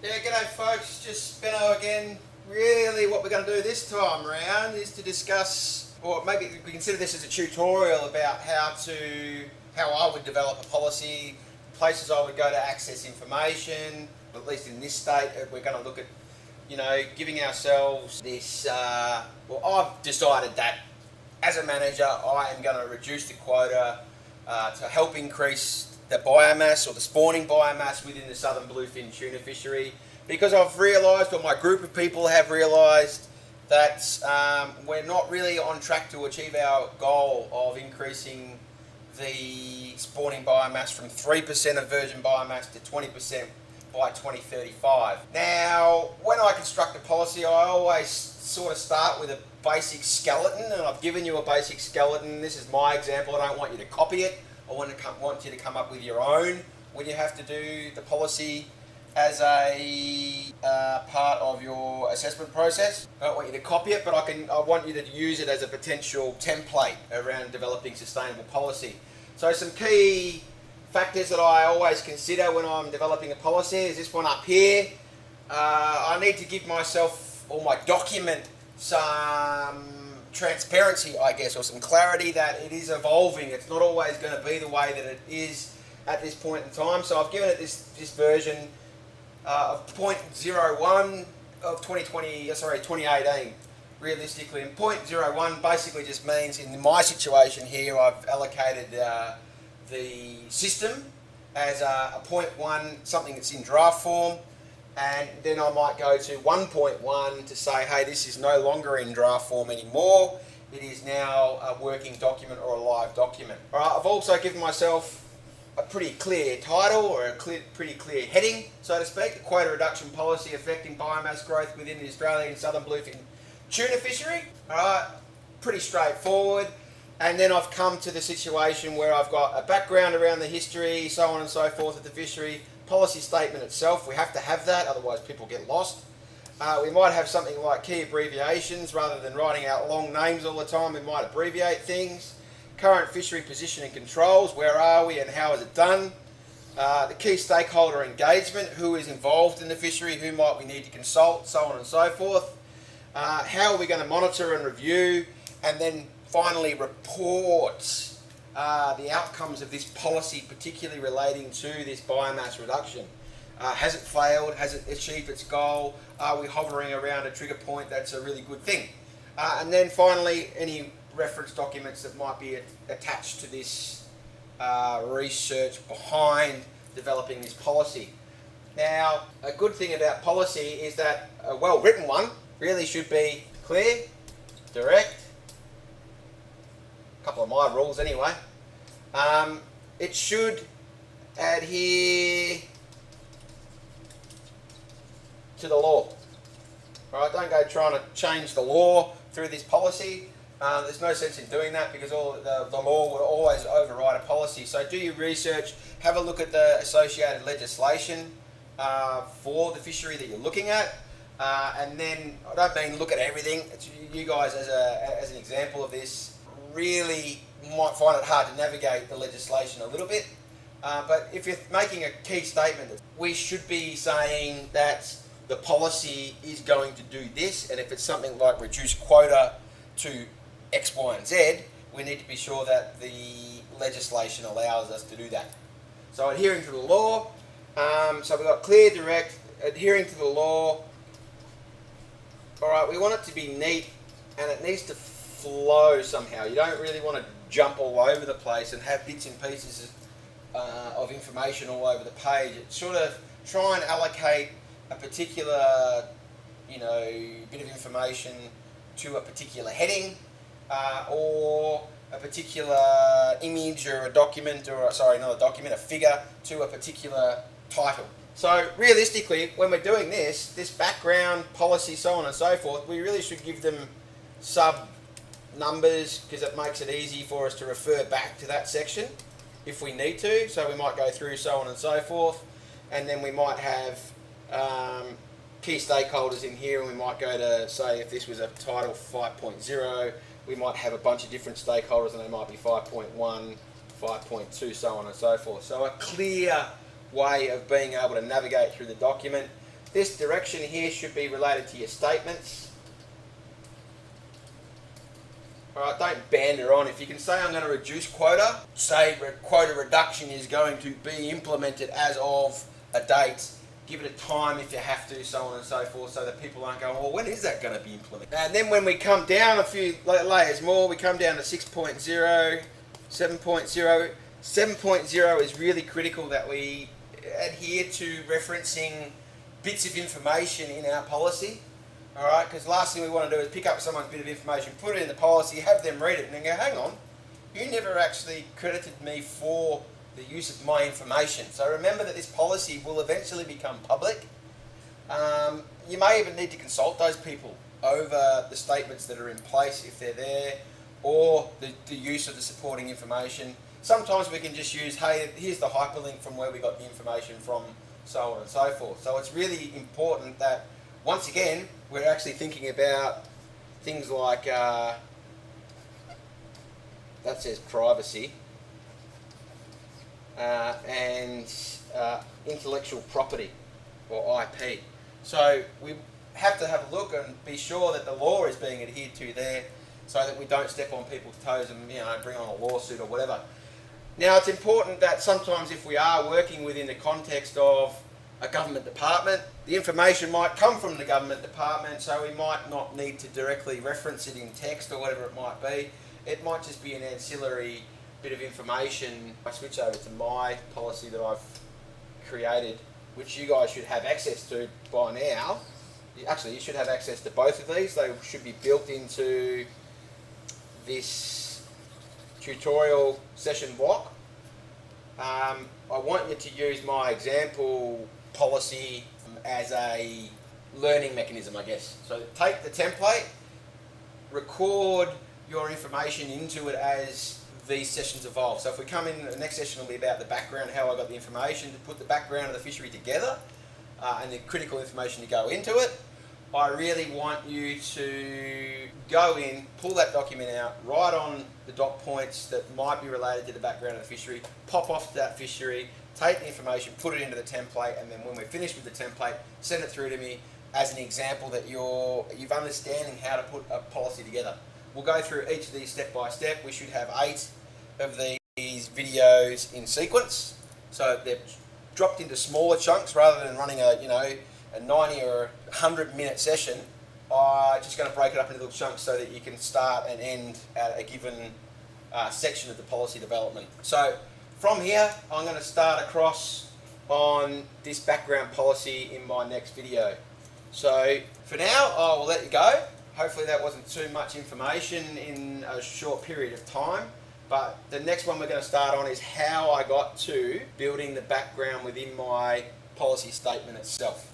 Yeah, g'day folks, just Benno again. Really what we're going to do this time around is to discuss, or maybe we consider this as a tutorial about how I would develop a policy, places I would go to access information. At least in this state, we're going to look at, giving ourselves this, I've decided that as a manager I am going to reduce the quota to help increase the biomass or the spawning biomass within the southern bluefin tuna fishery, because I've realised, or my group of people have realised, that we're not really on track to achieve our goal of increasing the spawning biomass from 3% of virgin biomass to 20% by 2035. Now, when I construct a policy, I always sort of start with a basic skeleton, and I've given you a basic skeleton. This is my example. I don't want you to copy it. I want you to come up with your own when you have to do the policy as a part of your assessment process. I don't want you to copy it, but I want you to use it as a potential template around developing sustainable policy. So some key factors that I always consider when I'm developing a policy is this one up here. I need to give myself, or my document, some transparency, I guess, or some clarity that it is evolving. It's not always going to be the way that it is at this point in time. So I've given it this version of 0.01 of 2018 realistically, and 0.01 basically just means, in my situation here, I've allocated the system as a 0.1, something that's in draft form, and then I might go to 1.1 to say, hey, this is no longer in draft form anymore. It is now a working document or a live document. All right, I've also given myself a pretty clear title, or a pretty clear heading, so to speak: the quota reduction policy affecting biomass growth within the Australian southern bluefin tuna fishery. All right, pretty straightforward. And then I've come to the situation where I've got a background around the history, so on and so forth of the fishery. Policy statement itself, we have to have that, otherwise people get lost. We might have something like key abbreviations. Rather than writing out long names all the time, we might abbreviate things. Current fishery position and controls, where are we and how is it done? The key stakeholder engagement, who is involved in the fishery, who might we need to consult, so on and so forth. How are we going to monitor and review? And then finally, report the outcomes of this policy, particularly relating to this biomass reduction. Has it failed? Has it achieved its goal? Are we hovering around a trigger point that's a really good thing? And then finally, any reference documents that might be attached to this research behind developing this policy. Now, a good thing about policy is that a well-written one really should be clear, direct. A couple of my rules anyway. It should adhere to the law. Alright, don't go trying to change the law through this policy. There's no sense in doing that, because the law will always override a policy. So do your research, have a look at the associated legislation for the fishery that you're looking at, and then, I don't mean look at everything. You guys, as an example of this, really might find it hard to navigate the legislation a little bit, but if you're making a key statement, we should be saying that the policy is going to do this, and if it's something like reduce quota to X, Y and Z, we need to be sure that the legislation allows us to do that. So adhering to the law, so we've got clear, direct, adhering to the law. Alright, we want it to be neat, and it needs to flow somehow. You don't really want to jump all over the place and have bits and pieces of information all over the page. It's sort of try and allocate a particular, bit of information to a particular heading, or a particular image, or a document, or not a document, a figure to a particular title. So realistically, when we're doing this background, policy, so on and so forth, we really should give them sub numbers, because it makes it easy for us to refer back to that section if we need to. So we might go through so on and so forth, and then we might have key stakeholders in here, and we might go to, say, if this was a title 5.0, we might have a bunch of different stakeholders, and they might be 5.1, 5.2, so on and so forth. So a clear way of being able to navigate through the document. This direction here should be related to your statements. Alright, don't banter on. If you can say I'm going to reduce quota, say quota reduction is going to be implemented as of a date, give it a time if you have to, so on and so forth, so that people aren't going, well, when is that going to be implemented? And then when we come down a few layers more, we come down to 6.0, 7.0. 7.0 is really critical that we adhere to referencing bits of information in our policy. Alright, because last thing we want to do is pick up someone's bit of information, put it in the policy, have them read it, and then go, hang on, you never actually credited me for the use of my information. So remember that this policy will eventually become public. You may even need to consult those people over the statements that are in place if they're there, or the use of the supporting information. Sometimes we can just use, hey, here's the hyperlink from where we got the information from, so on and so forth. So it's really important that, once again, we're actually thinking about things like, that says privacy, and intellectual property, or IP. So we have to have a look and be sure that the law is being adhered to there, so that we don't step on people's toes and bring on a lawsuit or whatever. Now, it's important that sometimes if we are working within the context of a government department, the information might come from the government department, so we might not need to directly reference it in text or whatever it might be. It might just be an ancillary bit of information. I switch over to my policy that I've created, which you guys should have access to by now. Actually, you should have access to both of these. They should be built into this tutorial session block. I want you to use my example policy as a learning mechanism, I guess. So take the template, record your information into it as these sessions evolve. So if we come in, the next session will be about the background, how I got the information, to put the background of the fishery together, and the critical information to go into it. I really want you to go in, pull that document out, write on the dot points that might be related to the background of the fishery, pop off to that fishery, take the information, put it into the template, and then when we're finished with the template, send it through to me as an example that you've understanding how to put a policy together. We'll go through each of these step by step. We should have 8 of these videos in sequence, so they're dropped into smaller chunks rather than running a 90 or 100 minute session. I'm just going to break it up into little chunks so that you can start and end at a given section of the policy development. So from here, I'm going to start across on this background policy in my next video. So for now, I will let you go. Hopefully that wasn't too much information in a short period of time. But the next one we're going to start on is how I got to building the background within my policy statement itself.